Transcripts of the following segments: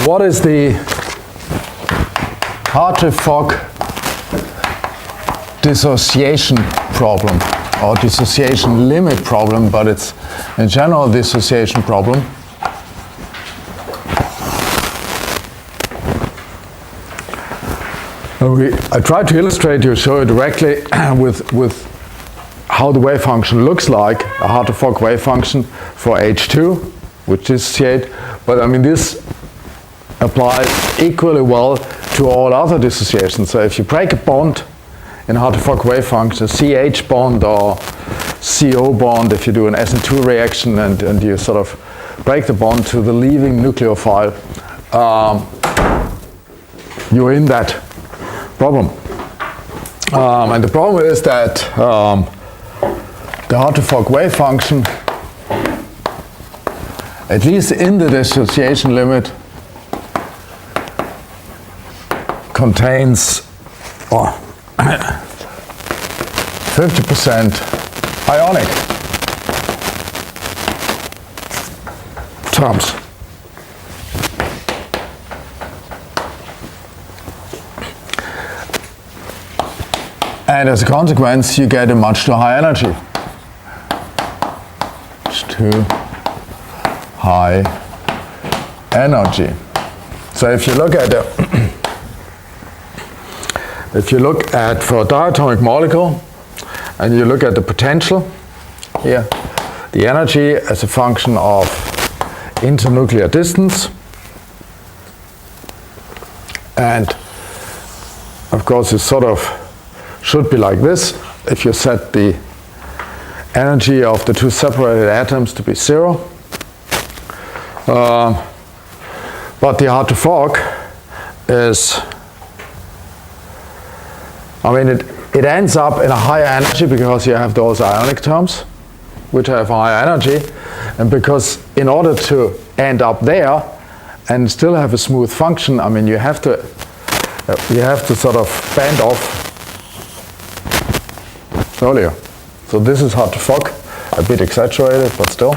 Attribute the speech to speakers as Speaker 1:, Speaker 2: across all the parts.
Speaker 1: what is the Hartree-Fock dissociation problem, or dissociation limit problem, but it's in general dissociation problem. I tried to illustrate you, show you directly with how the wave function looks like, a Hartree-Fock wave function for H2, which dissociate, but I mean this applies equally well to all other dissociations. So if you break a bond in a Hartree-Fock wave function, a CH bond or CO bond, if you do an SN2 reaction and you sort of break the bond to the leaving nucleophile, you're in that problem. And the problem is that the Hartree-Fock wave function, at least in the dissociation limit, contains 50% ionic terms. And as a consequence, you get a much too high energy. It's too high energy. So if you look at for a diatomic molecule, and you look at the potential here, the energy as a function of internuclear distance, and of course it sort of should be like this if you set the energy of the two separated atoms to be 0. But the Hartree-Fock is, I mean, it ends up in a higher energy because you have those ionic terms which have higher energy, and because in order to end up there and still have a smooth function, I mean, you have to sort of bend off earlier. So this is Hartree-Fock, a bit exaggerated, but still.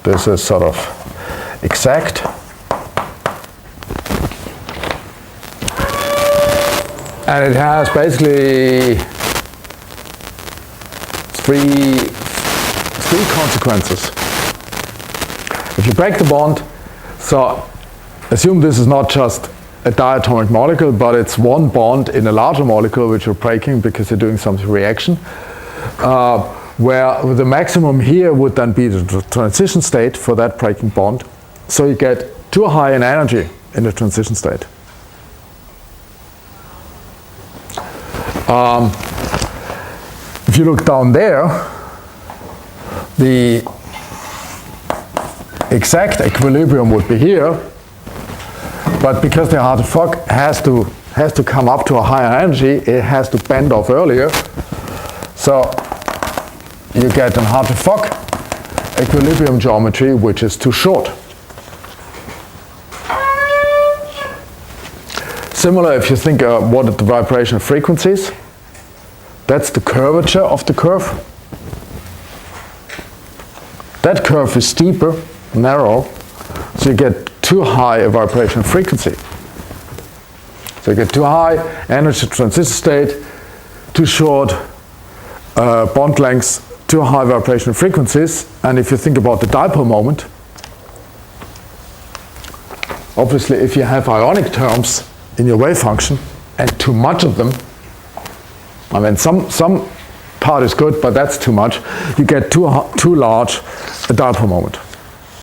Speaker 1: This is sort of exact. And it has basically three consequences. If you break the bond, so assume this is not just a diatomic molecule, but it's one bond in a larger molecule which you're breaking because you're doing some reaction, where the maximum here would then be the transition state for that breaking bond. So you get too high in energy in the transition state. If you look down there, the exact equilibrium would be here, but because the Hartree-Fock has to come up to a higher energy, it has to bend off earlier. So you get an Hartree-Fock equilibrium geometry which is too short. Similar if you think what are the vibration frequencies. That's the curvature of the curve. That curve is steeper, narrow, so you get too high a vibration frequency. So you get too high energy transition state, too short bond lengths, too high vibration frequencies. And if you think about the dipole moment, obviously if you have ionic terms in your wave function and too much of them, I mean some part is good, but that's too much, you get too large a dipole moment.